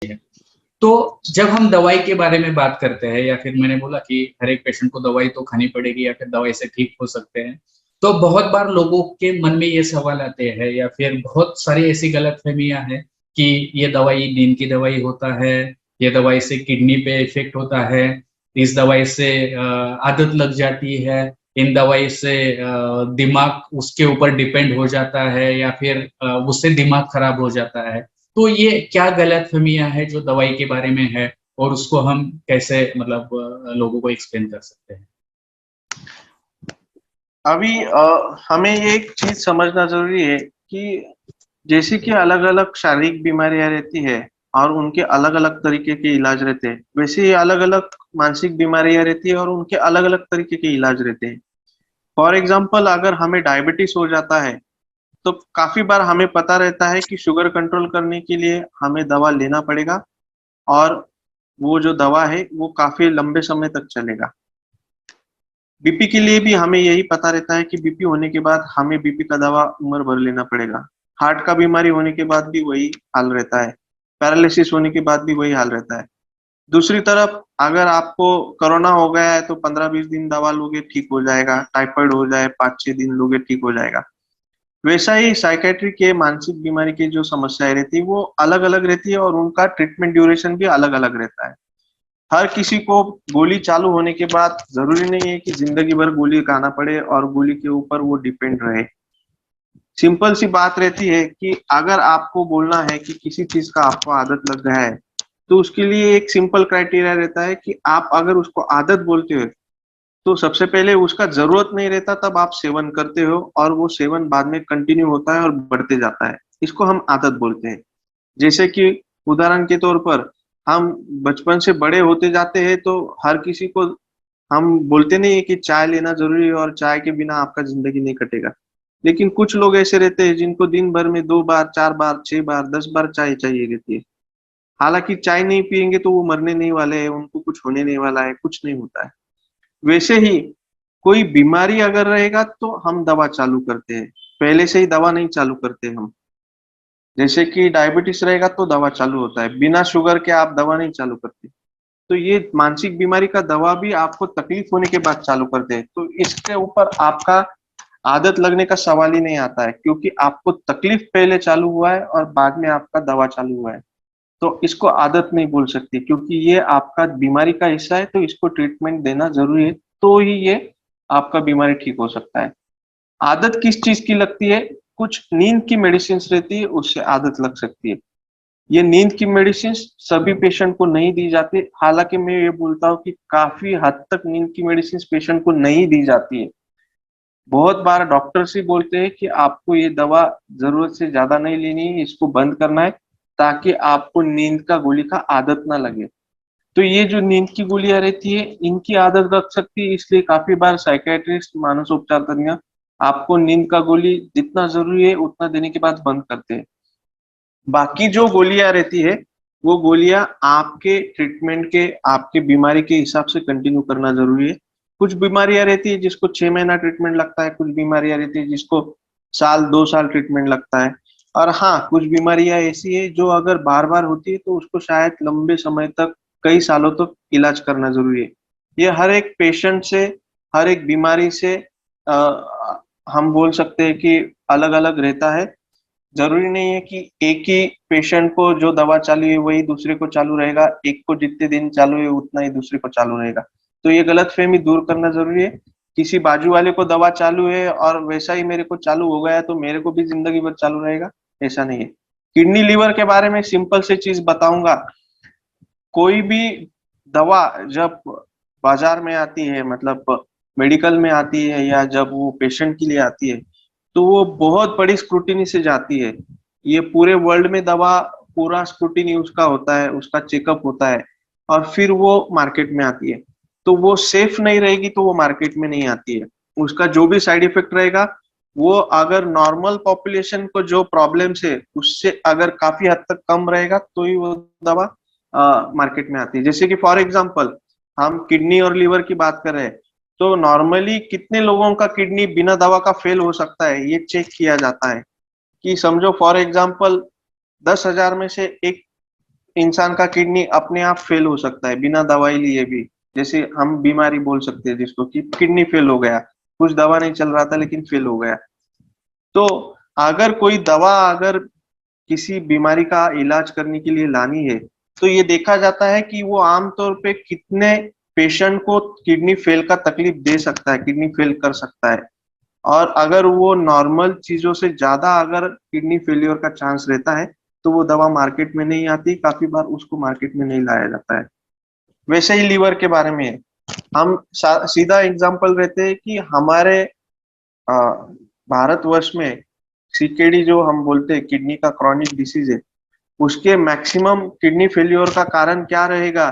तो जब हम दवाई के बारे में बात करते हैं, या फिर मैंने बोला कि हर एक पेशेंट को दवाई तो खानी पड़ेगी या फिर दवाई से ठीक हो सकते हैं, तो बहुत बार लोगों के मन में ये सवाल आते हैं, या फिर बहुत सारी ऐसी गलतफहमियां हैं कि ये दवाई नींद की दवाई होता है, ये दवाई से किडनी पे इफेक्ट होता है, इस दवाई से आदत लग जाती है, इन दवाई से दिमाग उसके ऊपर डिपेंड हो जाता है, या फिर उससे दिमाग खराब हो जाता है। तो ये क्या गलतफहमियां हैं जो दवाई के बारे में है, और उसको हम कैसे मतलब लोगों को एक्सप्लेन कर सकते हैं? अभी हमें ये एक चीज समझना जरूरी है कि जैसे कि अलग अलग शारीरिक बीमारियां रहती है और उनके अलग अलग तरीके के इलाज रहते हैं, वैसे ही अलग अलग मानसिक बीमारियां रहती है और उनके अलग अलग तरीके के इलाज रहते हैं। फॉर एग्जाम्पल, अगर हमें डायबिटीज हो जाता है तो काफी बार हमें पता रहता है कि शुगर कंट्रोल करने के लिए हमें दवा लेना पड़ेगा, और वो जो दवा है वो काफी लंबे समय तक चलेगा। बीपी के लिए भी हमें यही पता रहता है कि बीपी होने के बाद हमें बीपी का दवा उम्र भर लेना पड़ेगा। हार्ट का बीमारी होने के बाद भी वही हाल रहता है। पैरालिसिस होने के बाद भी वही हाल रहता है। दूसरी तरफ, अगर आपको कोरोना हो गया है तो 15-20 दिन दवा लोगे ठीक हो जाएगा, टाइफाइड हो जाए 5-6 दिन लोगे ठीक हो जाएगा। वैसा ही साइकेट्री के मानसिक बीमारी की जो समस्याएं रहती है वो अलग अलग रहती है और उनका ट्रीटमेंट ड्यूरेशन भी अलग अलग रहता है। हर किसी को गोली चालू होने के बाद जरूरी नहीं है कि जिंदगी भर गोली खाना पड़े और गोली के ऊपर वो डिपेंड रहे। सिंपल सी बात रहती है कि अगर आपको बोलना है कि किसी चीज का आपको आदत लग गया है, तो उसके लिए एक सिंपल क्राइटेरिया रहता है कि आप अगर उसको आदत बोलते हो तो सबसे पहले उसका जरूरत नहीं रहता तब आप सेवन करते हो, और वो सेवन बाद में कंटिन्यू होता है और बढ़ते जाता है। इसको हम आदत बोलते हैं। जैसे कि उदाहरण के तौर पर, हम बचपन से बड़े होते जाते हैं तो हर किसी को हम बोलते नहीं है कि चाय लेना जरूरी है और चाय के बिना आपका जिंदगी नहीं कटेगा। लेकिन कुछ लोग ऐसे रहते हैं जिनको दिन भर में 2 बार, 4 बार, 6 बार, 10 बार चाय चाहिए रहती है। हालांकि चाय नहीं पियेंगे तो वो मरने नहीं वाले हैं, उनको कुछ होने नहीं वाला है, कुछ नहीं होता है। वैसे ही कोई बीमारी अगर रहेगा तो हम दवा चालू करते हैं, पहले से ही दवा नहीं चालू करते हम। जैसे कि डायबिटीज रहेगा तो दवा चालू होता है, बिना शुगर के आप दवा नहीं चालू करते। तो ये मानसिक बीमारी का दवा भी आपको तकलीफ होने के बाद चालू करते हैं, तो इसके ऊपर आपका आदत लगने का सवाल ही नहीं आता है, क्योंकि आपको तकलीफ पहले चालू हुआ है और बाद में आपका दवा चालू हुआ है। तो इसको आदत नहीं बोल सकते, क्योंकि ये आपका बीमारी का हिस्सा है, तो इसको ट्रीटमेंट देना जरूरी है, तो ही ये आपका बीमारी ठीक हो सकता है। आदत किस चीज की लगती है? कुछ नींद की मेडिसिन रहती है, उससे आदत लग सकती है। ये नींद की मेडिसिन सभी पेशेंट को नहीं दी जाती, हालांकि मैं ये बोलता हूँ कि काफी हद तक नींद की मेडिसिन पेशेंट को नहीं दी जाती है। बहुत बार डॉक्टर्स ही बोलते हैं कि आपको ये दवा जरूरत से ज्यादा नहीं लेनी है, इसको बंद करना है, ताकि आपको नींद का गोली का आदत ना लगे। तो ये जो नींद की गोलियां रहती है इनकी आदत लग सकती है, इसलिए काफी बार साइकेट्रिस्ट, मानसोपचार तज्ञ आपको नींद का गोली जितना जरूरी है उतना देने के बाद बंद करते हैं। बाकी जो गोलियां रहती है वो गोलियां आपके ट्रीटमेंट के, आपके बीमारी के हिसाब से कंटिन्यू करना जरूरी है। कुछ बीमारियां रहती है जिसको 6 महीना ट्रीटमेंट लगता है, कुछ बीमारियां रहती है जिसको साल 2 साल ट्रीटमेंट लगता है। और हाँ, कुछ बीमारियां ऐसी है जो अगर बार बार होती है तो उसको शायद लंबे समय तक, कई सालों तक इलाज करना जरूरी है। ये हर एक पेशेंट से, हर एक बीमारी से हम बोल सकते हैं कि अलग अलग रहता है। जरूरी नहीं है कि एक ही पेशेंट को जो दवा चालू है वही दूसरे को चालू रहेगा, एक को जितने दिन चालू है उतना ही दूसरे को चालू रहेगा। तो ये गलतफहमी दूर करना जरूरी है। किसी बाजू वाले को दवा चालू है और वैसा ही मेरे को चालू हो गया तो मेरे को भी जिंदगी भर चालू रहेगा, ऐसा नहीं है। किडनी लीवर के बारे में सिंपल से चीज बताऊंगा। कोई भी दवा जब बाजार में आती है, मतलब मेडिकल में आती है, या जब वो पेशेंट के लिए आती है, तो वो बहुत बड़ी स्क्रूटिनी से जाती है। ये पूरे वर्ल्ड में दवा, पूरा स्क्रूटिनी उसका होता है, उसका चेकअप होता है, और फिर वो मार्केट में आती है। तो वो सेफ नहीं रहेगी तो वो मार्केट में नहीं आती है। उसका जो भी साइड इफेक्ट रहेगा, वो अगर नॉर्मल पॉपुलेशन को जो प्रॉब्लम्स है उससे अगर काफी हद तक कम रहेगा तो ही वो दवा मार्केट में आती है। जैसे कि फॉर एग्जांपल, हम किडनी और लीवर की बात कर रहे हैं, तो नॉर्मली कितने लोगों का किडनी बिना दवा का फेल हो सकता है ये चेक किया जाता है। कि समझो फॉर एग्जांपल 10,000 में से एक इंसान का किडनी अपने आप फेल हो सकता है बिना दवाई लिए भी। जैसे हम बीमारी बोल सकते हैं जिसको कि किडनी फेल हो गया, कुछ दवा नहीं चल रहा था लेकिन फेल हो गया। तो अगर कोई दवा अगर किसी बीमारी का इलाज करने के लिए लानी है, तो ये देखा जाता है कि वो आमतौर पे कितने पेशेंट को किडनी फेल का तकलीफ दे सकता है, किडनी फेल कर सकता है। और अगर वो नॉर्मल चीजों से ज्यादा अगर किडनी फेलियर का चांस रहता है, तो वो दवा मार्केट में नहीं आती, काफी बार उसको मार्केट में नहीं लाया जाता है। वैसे ही लीवर के बारे में है। हम सीधा एग्जांपल रहते हैं कि हमारे अ, भारतवर्ष में सीकेडी जो हम बोलते हैं किडनी का क्रॉनिक डिसीज है, उसके मैक्सिमम किडनी फेल्योर का कारण क्या रहेगा,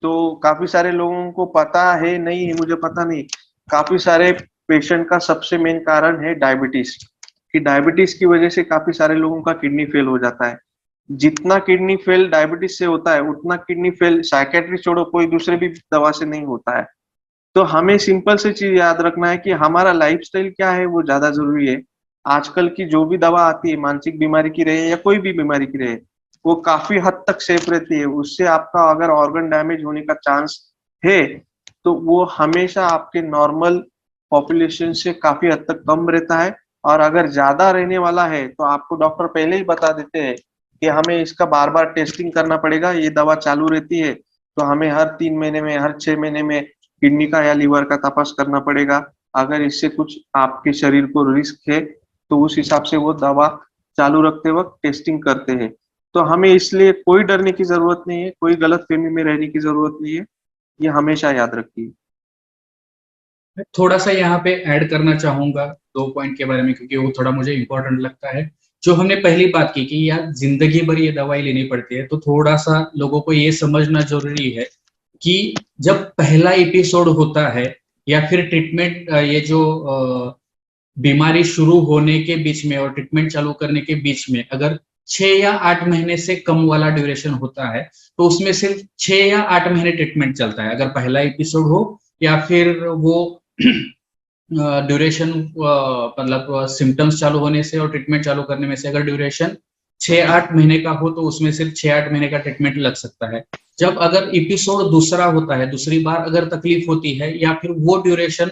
तो काफी सारे लोगों को पता है नहीं है, मुझे पता नहीं। काफी सारे पेशेंट का सबसे मेन कारण है डायबिटीज, कि डायबिटीज की वजह से काफी सारे लोगों का किडनी फेल हो जाता है। जितना किडनी फेल डायबिटीज से होता है, उतना किडनी फेल साइकेट्री छोड़ो कोई दूसरे भी दवा से नहीं होता है। तो हमें सिंपल से चीज याद रखना है कि हमारा लाइफस्टाइल क्या है वो ज्यादा जरूरी है। आजकल की जो भी दवा आती है, मानसिक बीमारी की रहे या कोई भी बीमारी की रहे, वो काफी हद तक सेफ रहती है। उससे आपका अगर ऑर्गन डैमेज होने का चांस है, तो वो हमेशा आपके नॉर्मल पॉपुलेशन से काफी हद तक कम रहता है। और अगर ज्यादा रहने वाला है, तो आपको डॉक्टर पहले ही बता देते हैं कि हमें इसका बार बार टेस्टिंग करना पड़ेगा, ये दवा चालू रहती है तो हमें हर 3 महीने में, हर 6 महीने में किडनी का या लीवर का तपास करना पड़ेगा। अगर इससे कुछ आपके शरीर को रिस्क है, तो उस हिसाब से वो दवा चालू रखते वक्त टेस्टिंग करते हैं। तो हमें इसलिए कोई डरने की जरूरत नहीं है, कोई गलत फहमी में रहने की जरूरत नहीं है, ये हमेशा याद रखिए। मैं थोड़ा सा यहाँ पे ऐड करना चाहूंगा 2 पॉइंट के बारे में, क्योंकि वो थोड़ा मुझे इम्पोर्टेंट लगता है। जो हमने पहली बात की कि यार जिंदगी भर ये दवाई लेनी पड़ती है, तो थोड़ा सा लोगों को ये समझना जरूरी है कि जब पहला एपिसोड होता है या फिर ट्रीटमेंट, ये जो बीमारी शुरू होने के बीच में और ट्रीटमेंट चालू करने के बीच में अगर 6 या 8 महीने से कम वाला ड्यूरेशन होता है, तो उसमें सिर्फ 6 या 8 महीने ट्रीटमेंट चलता है, अगर पहला एपिसोड हो या फिर वो ड्यूरेशन, मतलब सिम्टम्स चालू होने से और ट्रीटमेंट चालू करने में से अगर ड्यूरेशन 6-8 महीने का हो, तो उसमें सिर्फ 6-8 महीने का ट्रीटमेंट लग सकता है। जब अगर एपिसोड दूसरा होता है, दूसरी बार अगर तकलीफ होती है या फिर वो ड्यूरेशन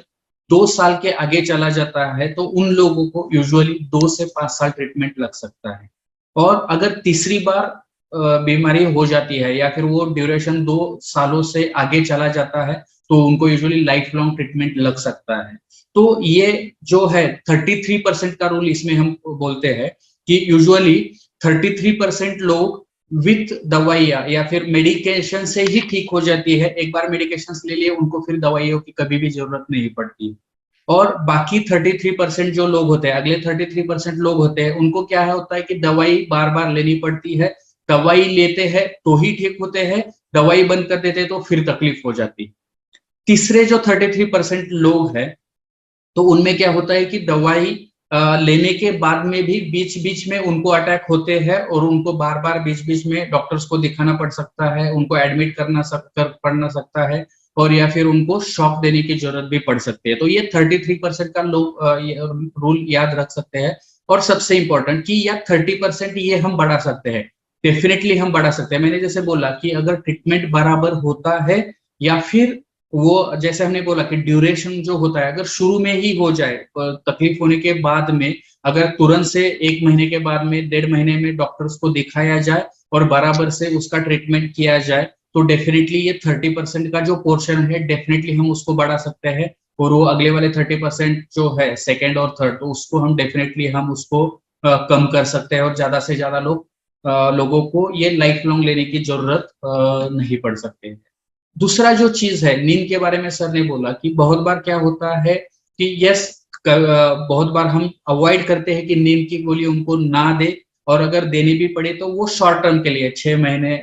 2 साल के आगे चला जाता है, तो उन लोगों को यूजुअली 2 से 5 साल ट्रीटमेंट लग सकता है। और अगर तीसरी बार बीमारी हो जाती है या फिर वो ड्यूरेशन 2 सालों से आगे चला जाता है, तो उनको यूजुअली लाइफ लॉन्ग ट्रीटमेंट लग सकता है। तो ये जो है 33% का रूल इसमें हम बोलते हैं कि यूजुअली 33% लोग विथ दवाइयाँ या फिर मेडिकेशन से ही ठीक हो जाती है। एक बार मेडिकेशन ले लिए, उनको फिर दवाइयों की कभी भी जरूरत नहीं पड़ती। और बाकी 33% जो लोग होते हैं, अगले 33% लोग होते हैं, उनको क्या है होता है कि दवाई बार बार लेनी पड़ती है। दवाई लेते हैं तो ही ठीक होते हैं, दवाई बंद कर देते हैं तो फिर तकलीफ हो जाती। तीसरे जो 33% लोग हैं, तो उनमें क्या होता है कि दवाई लेने के बाद में भी बीच बीच में उनको अटैक होते हैं और उनको बार बार बीच बीच में डॉक्टर्स को दिखाना पड़ सकता है, उनको एडमिट पड़ना सकता है, और या फिर उनको शॉक देने की जरूरत भी पड़ सकती है। तो ये 33% का लोग रूल याद रख सकते हैं। और सबसे इंपॉर्टेंट कि या 30% ये हम बढ़ा सकते हैं, डेफिनेटली हम बढ़ा सकते हैं। मैंने जैसे बोला कि अगर ट्रीटमेंट बराबर होता है या फिर वो जैसे हमने बोला कि ड्यूरेशन जो होता है, अगर शुरू में ही हो जाए, तकलीफ होने के बाद में अगर तुरंत से 1 महीने के बाद में 1.5 महीने में डॉक्टर्स को दिखाया जाए और बराबर से उसका ट्रीटमेंट किया जाए, तो डेफिनेटली ये 30% का जो पोर्शन है डेफिनेटली हम उसको बढ़ा सकते हैं। और वो अगले वाले 30% जो है सेकेंड और थर्ड, तो उसको हम डेफिनेटली हम उसको कम कर सकते हैं और ज्यादा से ज्यादा लोगों को ये लाइफ लॉन्ग लेने की जरूरत नहीं पड़ सकती है। दूसरा जो चीज है नींद के बारे में, सर ने बोला कि बहुत बार क्या होता है कि यस, बहुत बार हम अवॉइड करते हैं कि नींद की गोली उनको ना दे, और अगर देनी भी पड़े तो वो शॉर्ट टर्म के लिए 6 महीने,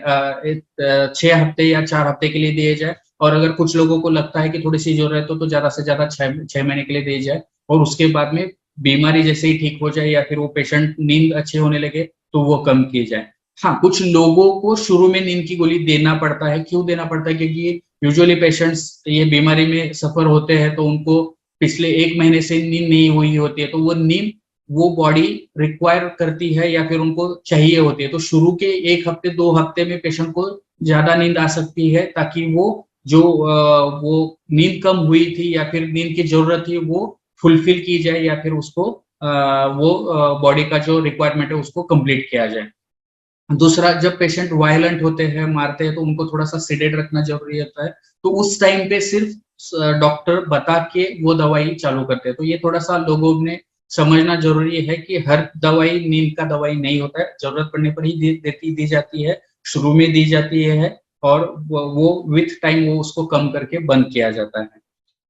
6 हफ्ते या 4 हफ्ते के लिए दिए जाए। और अगर कुछ लोगों को लगता है कि थोड़ी सी जरूरत है, तो ज्यादा से ज्यादा 6 महीने के लिए दी जाए, और उसके बाद में बीमारी जैसे ही ठीक हो जाए या फिर वो पेशेंट नींद अच्छी होने लगे, तो वो कम की जाए। हाँ, कुछ लोगों को शुरू में नींद की गोली देना पड़ता है। क्यों देना पड़ता है? क्योंकि यूजुअली पेशेंट्स ये बीमारी में सफर होते हैं, तो उनको पिछले 1 महीने से नींद नहीं हुई होती है, तो वो नींद वो बॉडी रिक्वायर करती है या फिर उनको चाहिए होती है। तो शुरू के 1 हफ्ते 2 हफ्ते में पेशेंट को ज्यादा नींद आ सकती है, ताकि वो जो वो नींद कम हुई थी या फिर नींद की जरूरत थी वो फुलफिल की जाए, या फिर उसको वो बॉडी का जो रिक्वायरमेंट है उसको कंप्लीट किया जाए। दूसरा, जब पेशेंट वायलेंट होते हैं, मारते हैं, तो उनको थोड़ा सा सेडेट रखना जरूरी होता है। तो उस टाइम पे सिर्फ डॉक्टर बता के वो दवाई चालू करते हैं। तो ये थोड़ा सा लोगों ने समझना जरूरी है कि हर दवाई नींद का दवाई नहीं होता है, जरूरत पड़ने पर ही दी जाती है, शुरू में दी जाती है, और वो विथ टाइम वो उसको कम करके बंद किया जाता है।